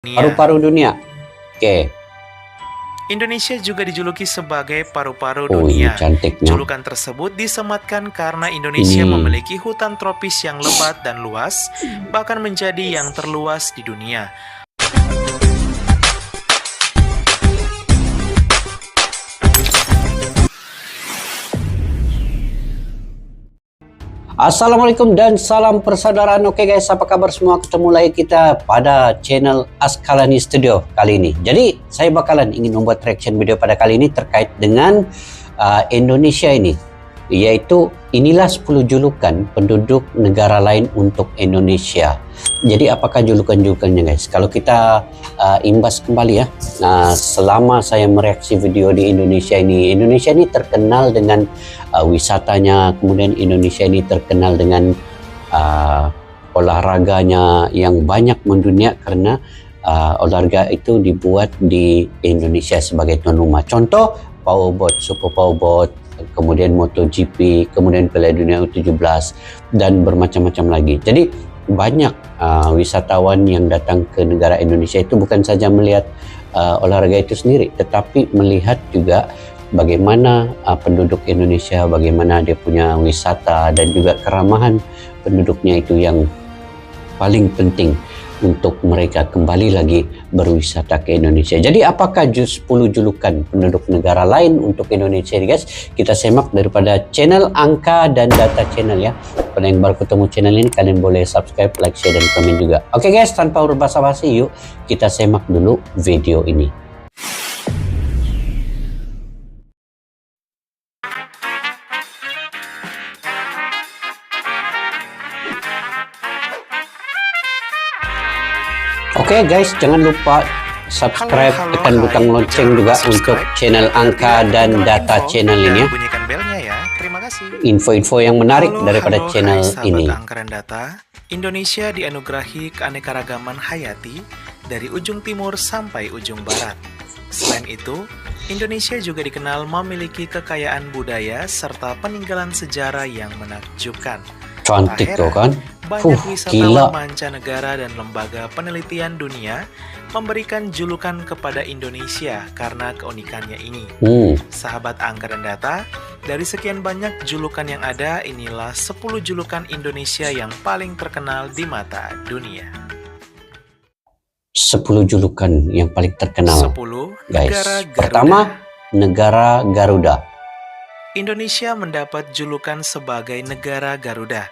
Paru-paru dunia. Oke. Indonesia juga dijuluki sebagai paru-paru Oh, ini dunia. cantiknya. Julukan tersebut disematkan karena Indonesia memiliki hutan tropis yang lebat dan luas, bahkan menjadi yang terluas di dunia. Assalamualaikum dan salam persaudaraan. Oke guys, apa kabar semua? Ketemu lagi kita pada channel Askalani Studio kali ini. Jadi saya bakalan ingin membuat reaction video pada kali ini terkait dengan Indonesia ini, yaitu inilah 10 julukan penduduk negara lain untuk Indonesia. Jadi apakah julukan-julukannya guys? Kalau kita imbas kembali ya, selama saya mereaksi video di Indonesia ini terkenal dengan wisatanya, kemudian Indonesia ini terkenal dengan olahraganya yang banyak mendunia karena olahraga itu dibuat di Indonesia sebagai tuan rumah. Contoh powerboat, super powerboat, kemudian MotoGP, kemudian Piala Dunia U17 dan bermacam-macam lagi. Jadi banyak wisatawan yang datang ke negara Indonesia itu bukan saja melihat olahraga itu sendiri, tetapi melihat juga bagaimana penduduk Indonesia, bagaimana dia punya wisata dan juga keramahan penduduknya itu yang paling penting untuk mereka kembali lagi berwisata ke Indonesia. Jadi apakah 10 julukan penduduk negara lain untuk Indonesia ini guys? Kita semak daripada channel Angka dan Data Channel ya. Pada yang baru ketemu channel ini, kalian boleh subscribe, like, share, dan komen juga. Oke guys, tanpa berbasa-basi yuk kita semak dulu video ini. Oke guys, jangan lupa subscribe, tekan butang lonceng juga untuk channel Angka dan Data Channel ini ya. Bunyikan belnya ya. Terima kasih. Info-info yang menarik daripada channel ini. Angka dan Data, Indonesia dianugerahi keanekaragaman hayati dari ujung timur sampai ujung barat. Selain itu, Indonesia juga dikenal memiliki kekayaan budaya serta peninggalan sejarah yang menakjubkan. Cantik tuh kan? Banyak wisatawan mancanegara dan lembaga penelitian dunia memberikan julukan kepada Indonesia karena keunikannya ini. Sahabat Angka dan Data, dari sekian banyak julukan yang ada, inilah 10 julukan Indonesia yang paling terkenal di mata dunia. 10 julukan yang paling terkenal. 10. Guys, Negara Garuda. Pertama, negara Garuda. Indonesia mendapat julukan sebagai negara Garuda.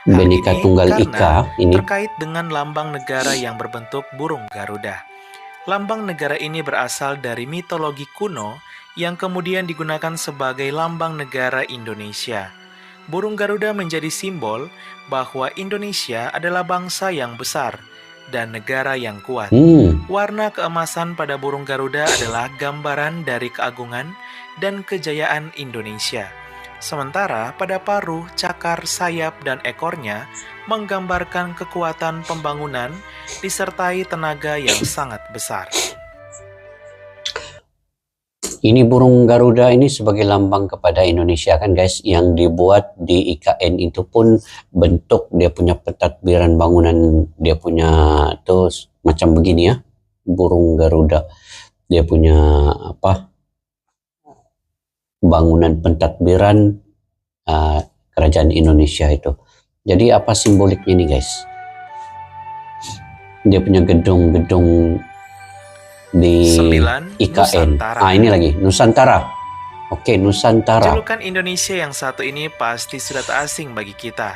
Bhinneka Tunggal Ika ini terkait dengan lambang negara yang berbentuk burung Garuda. Lambang negara ini berasal dari mitologi kuno yang kemudian digunakan sebagai lambang negara Indonesia. Burung Garuda menjadi simbol bahwa Indonesia adalah bangsa yang besar dan negara yang kuat. Warna keemasan pada burung Garuda adalah gambaran dari keagungan dan kejayaan Indonesia. Sementara pada paruh, cakar, sayap, dan ekornya menggambarkan kekuatan pembangunan disertai tenaga yang sangat besar. Ini burung Garuda ini sebagai lambang kepada Indonesia kan guys, yang dibuat di IKN itu pun bentuk dia punya pentadbiran bangunan, dia punya tuh macam begini ya, burung Garuda. Dia punya apa? Bangunan pentadbiran kerajaan Indonesia itu. Jadi apa simboliknya nih guys? Dia punya gedung-gedung di 9. IKN. Nusantara. Ini lagi Nusantara. Oke, Nusantara. Julukan Indonesia yang satu ini pasti sudah tak asing bagi kita.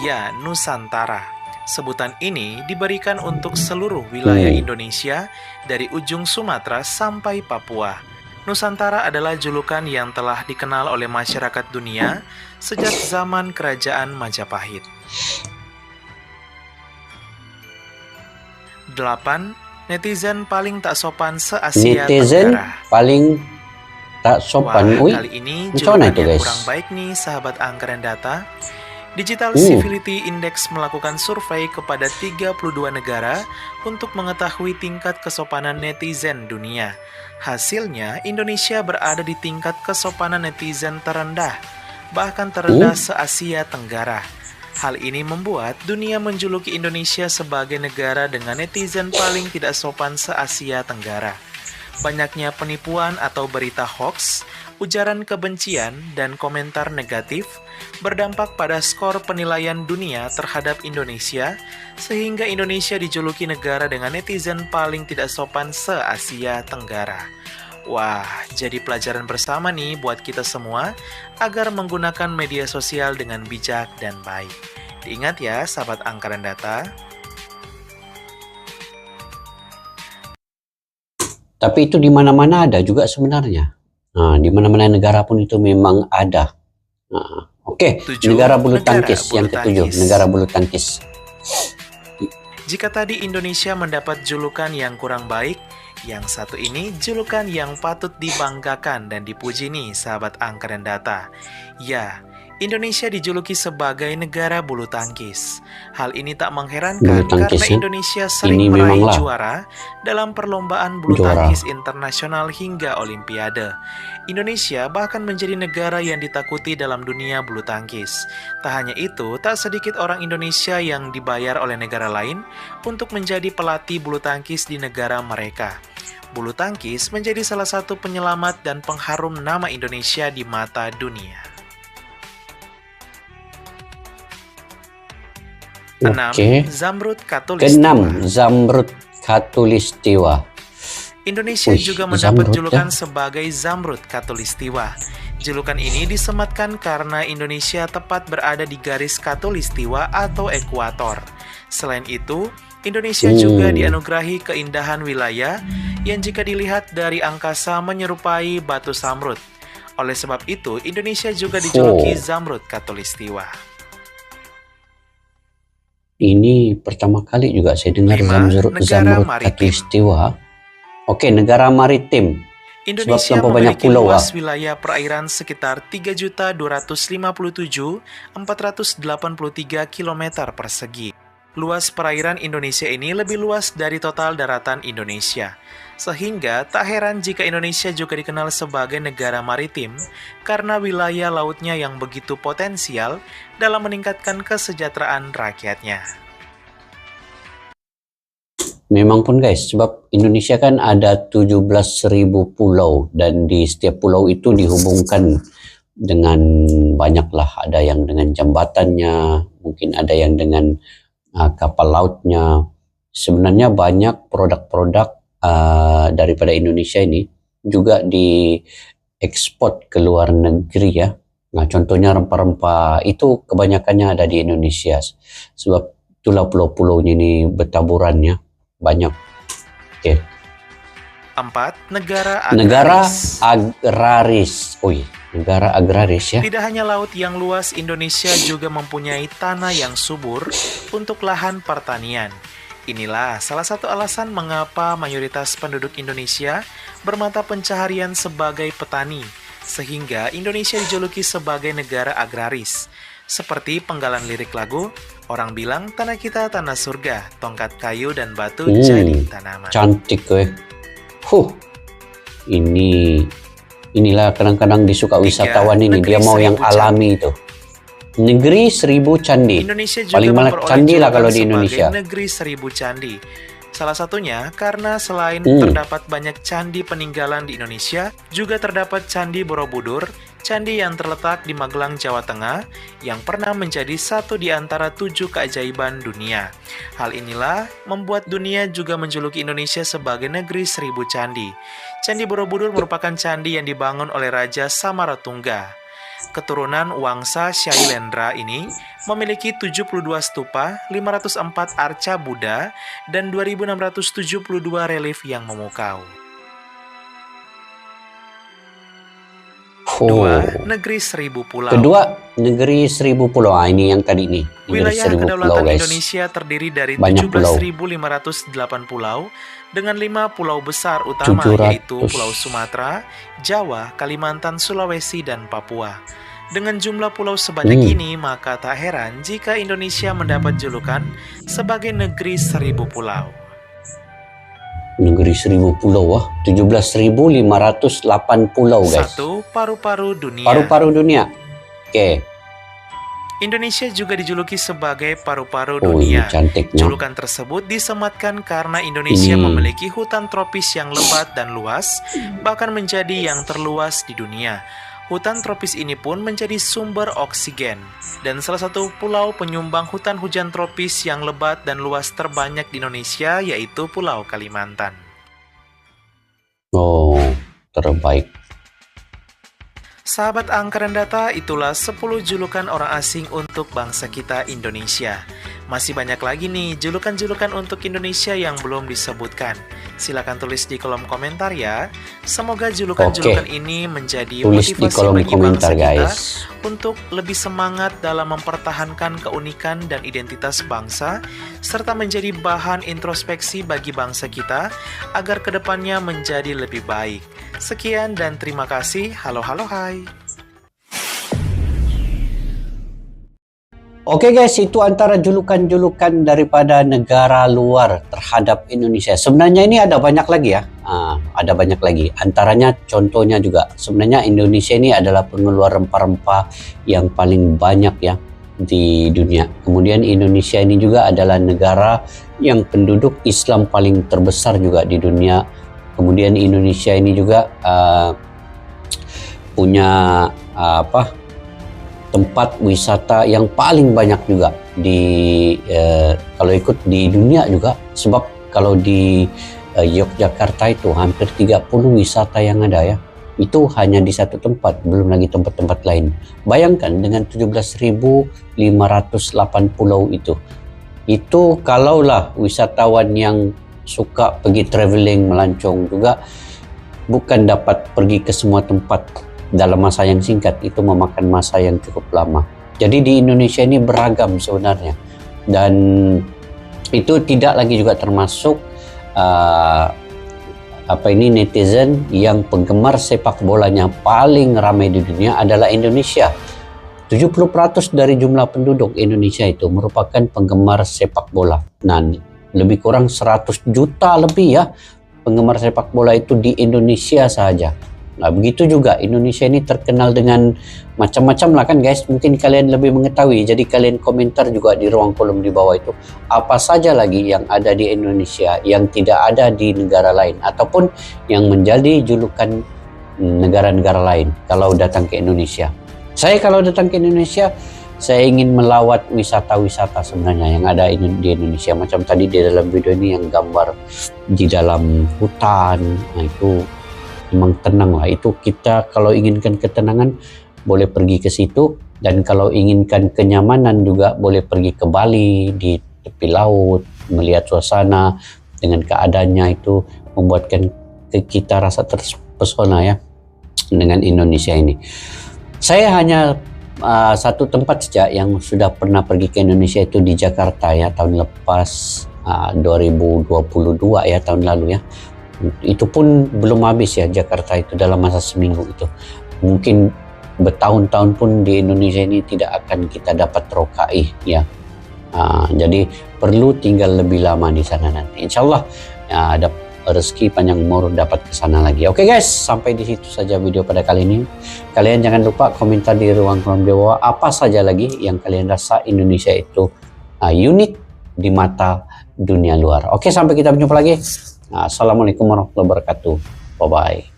Ya, Nusantara. Sebutan ini diberikan untuk seluruh wilayah Indonesia dari ujung Sumatera sampai Papua. Nusantara adalah julukan yang telah dikenal oleh masyarakat dunia sejak zaman Kerajaan Majapahit. 8. Netizen paling tak sopan se-Asia Tenggara. Paling tak sopan. Kali ini julukan yang kurang baik nih sahabat Angka dan Data. Digital Civility Index melakukan survei kepada 32 negara untuk mengetahui tingkat kesopanan netizen dunia. Hasilnya, Indonesia berada di tingkat kesopanan netizen terendah, bahkan terendah se-Asia Tenggara. Hal ini membuat dunia menjuluki Indonesia sebagai negara dengan netizen paling tidak sopan se-Asia Tenggara. Banyaknya penipuan atau berita hoax, ujaran kebencian, dan komentar negatif berdampak pada skor penilaian dunia terhadap Indonesia, sehingga Indonesia dijuluki negara dengan netizen paling tidak sopan se-Asia Tenggara. Wah, jadi pelajaran bersama nih buat kita semua agar menggunakan media sosial dengan bijak dan baik. Diingat ya, sahabat angka dan data. Tapi itu di mana-mana ada juga sebenarnya. Nah, di mana-mana negara pun itu memang ada. Nah, Oke, negara bulu tangkis yang ketujuh, negara bulu tangkis. Jika tadi Indonesia mendapat julukan yang kurang baik, yang satu ini julukan yang patut dibanggakan dan dipuji nih sahabat angka dan data. Ya, Indonesia dijuluki sebagai negara bulu tangkis. Hal ini tak mengherankan karena Indonesia sering meraih juara dalam perlombaan bulu tangkis internasional hingga Olimpiade. Indonesia bahkan menjadi negara yang ditakuti dalam dunia bulu tangkis. Tak hanya itu, tak sedikit orang Indonesia yang dibayar oleh negara lain untuk menjadi pelatih bulu tangkis di negara mereka. Bulu tangkis menjadi salah satu penyelamat dan pengharum nama Indonesia di mata dunia. 6. Zamrud Khatulistiwa. Keenam, Zamrud Khatulistiwa. Indonesia juga mendapat julukan sebagai Zamrud Khatulistiwa. Julukan ini disematkan karena Indonesia tepat berada di garis Khatulistiwa atau ekuator. Selain itu, Indonesia juga dianugerahi keindahan wilayah yang jika dilihat dari angkasa menyerupai batu Zamrud. Oleh sebab itu, Indonesia juga dijuluki Zamrud Khatulistiwa. Ini pertama kali juga saya dengar Zamrud Khatulistiwa. Oke, negara maritim. Indonesia memiliki luas wilayah perairan sekitar 3.257.483 km persegi. Luas perairan Indonesia ini lebih luas dari total daratan Indonesia. Sehingga tak heran jika Indonesia juga dikenal sebagai negara maritim karena wilayah lautnya yang begitu potensial dalam meningkatkan kesejahteraan rakyatnya. Memang pun guys, sebab Indonesia kan ada 17.000 pulau dan di setiap pulau itu dihubungkan dengan banyaklah, ada yang dengan jambatannya, mungkin ada yang dengan kapal lautnya. Sebenarnya banyak produk-produk daripada Indonesia ini juga diekspor ke luar negeri ya. Nah, contohnya rempah-rempah itu kebanyakannya ada di Indonesia. Sebab itulah pulau-pulaunya ini bertaburannya banyak. Oke. 4. Negara agraris. Negara agraris ya. Tidak hanya laut yang luas, Indonesia juga mempunyai tanah yang subur untuk lahan pertanian. Inilah salah satu alasan mengapa mayoritas penduduk Indonesia bermata pencaharian sebagai petani, sehingga Indonesia dijuluki sebagai negara agraris. Seperti penggalan lirik lagu, orang bilang tanah kita tanah surga, tongkat kayu dan batu jadi tanaman. Cantik inilah kadang-kadang disuka wisatawan ini, dia mau yang alami itu. Negeri 1000 candi. Indonesia juga paling banyak candi lah kalau di Indonesia. Negeri 1000 candi. Salah satunya karena selain terdapat banyak candi peninggalan di Indonesia, juga terdapat Candi Borobudur, candi yang terletak di Magelang, Jawa Tengah, yang pernah menjadi satu di antara 7 keajaiban dunia. Hal inilah membuat dunia juga menjuluki Indonesia sebagai negeri 1000 candi. Candi Borobudur merupakan candi yang dibangun oleh Raja Samaratungga. Keturunan Wangsa Syailendra ini memiliki 72 stupa, 504 arca Buddha, dan 2672 relief yang memukau. 2. Negeri 1000 pulau. Kedua, negeri 1000 pulau. Ini yang tadi nih. Wilayah kedaulatan Indonesia terdiri dari 17.508 pulau dengan 5 pulau besar utama, yaitu Pulau Sumatera, Jawa, Kalimantan, Sulawesi, dan Papua. Dengan jumlah pulau sebanyak ini, maka tak heran jika Indonesia mendapat julukan sebagai negeri 1000 pulau. Negeri 1000 pulau, 17.508 pulau guys. 1. Paru-paru dunia. Paru-paru dunia. Oke. Indonesia juga dijuluki sebagai paru-paru Oh, ini dunia. cantiknya. Julukan tersebut disematkan karena Indonesia Ini. memiliki hutan tropis yang lebat dan luas, bahkan menjadi yang terluas di dunia. Hutan tropis ini pun menjadi sumber oksigen, dan salah satu pulau penyumbang hutan hujan tropis yang lebat dan luas terbanyak di Indonesia yaitu Pulau Kalimantan. Oh, terbaik. Sahabat Angka dan Data, itulah 10 julukan orang asing untuk bangsa kita Indonesia. Masih banyak lagi nih julukan-julukan untuk Indonesia yang belum disebutkan. Silakan tulis di kolom komentar ya. Semoga julukan-julukan ini menjadi Tulis di motivasi kolom bagi komentar, bangsa kita guys. untuk lebih semangat dalam mempertahankan keunikan dan identitas bangsa, serta menjadi bahan introspeksi bagi bangsa kita agar kedepannya menjadi lebih baik. Sekian dan terima kasih. Halo hai. Oke guys, itu antara julukan-julukan daripada negara luar terhadap Indonesia. Sebenarnya ini ada banyak lagi ya. Ada banyak lagi. Antaranya contohnya juga. Sebenarnya Indonesia ini adalah pengeluar rempah-rempah yang paling banyak ya di dunia. Kemudian Indonesia ini juga adalah negara yang penduduk Islam paling terbesar juga di dunia. Kemudian Indonesia ini juga punya tempat wisata yang paling banyak juga di kalau ikut di dunia juga, sebab kalau di Yogyakarta itu hampir 30 wisata yang ada ya, itu hanya di satu tempat, belum lagi tempat-tempat lain. Bayangkan dengan 17.508 pulau itu kalaulah wisatawan yang suka pergi traveling melancong juga bukan dapat pergi ke semua tempat dalam masa yang singkat, itu memakan masa yang cukup lama. Jadi di Indonesia ini beragam sebenarnya, dan itu tidak lagi juga termasuk netizen yang penggemar sepak bolanya paling ramai di dunia adalah Indonesia. 70% dari jumlah penduduk Indonesia itu merupakan penggemar sepak bola. Nah, lebih kurang 100 juta lebih ya penggemar sepak bola itu di Indonesia saja. Nah, begitu juga Indonesia ini terkenal dengan macam-macam lah kan guys. Mungkin kalian lebih mengetahui, jadi kalian komentar juga di ruang kolom di bawah itu. Apa saja lagi yang ada di Indonesia yang tidak ada di negara lain, ataupun yang menjadi julukan negara-negara lain kalau datang ke Indonesia. Saya kalau datang ke Indonesia, saya ingin melawat wisata-wisata sebenarnya yang ada di Indonesia. Macam tadi di dalam video ini yang gambar di dalam hutan, nah itu memang tenang lah. Itu kita kalau inginkan ketenangan boleh pergi ke situ, dan kalau inginkan kenyamanan juga boleh pergi ke Bali di tepi laut, melihat suasana dengan keadaannya itu membuatkan kita rasa terpesona ya dengan Indonesia ini. Saya hanya satu tempat saja yang sudah pernah pergi ke Indonesia, itu di Jakarta ya, tahun lepas 2022 ya, tahun lalu ya. Itu pun belum habis ya Jakarta itu dalam masa seminggu itu. Mungkin bertahun-tahun pun di Indonesia ini tidak akan kita dapat rokai ya. Jadi perlu tinggal lebih lama di sana nanti. Insya Allah ada rezeki panjang umur dapat ke sana lagi. Oke guys, sampai di situ saja video pada kali ini. Kalian jangan lupa komentar di ruang kolom di bawah apa saja lagi yang kalian rasa Indonesia itu unik di mata dunia luar. Oke, sampai kita berjumpa lagi. Assalamualaikum warahmatullahi wabarakatuh. Bye-bye.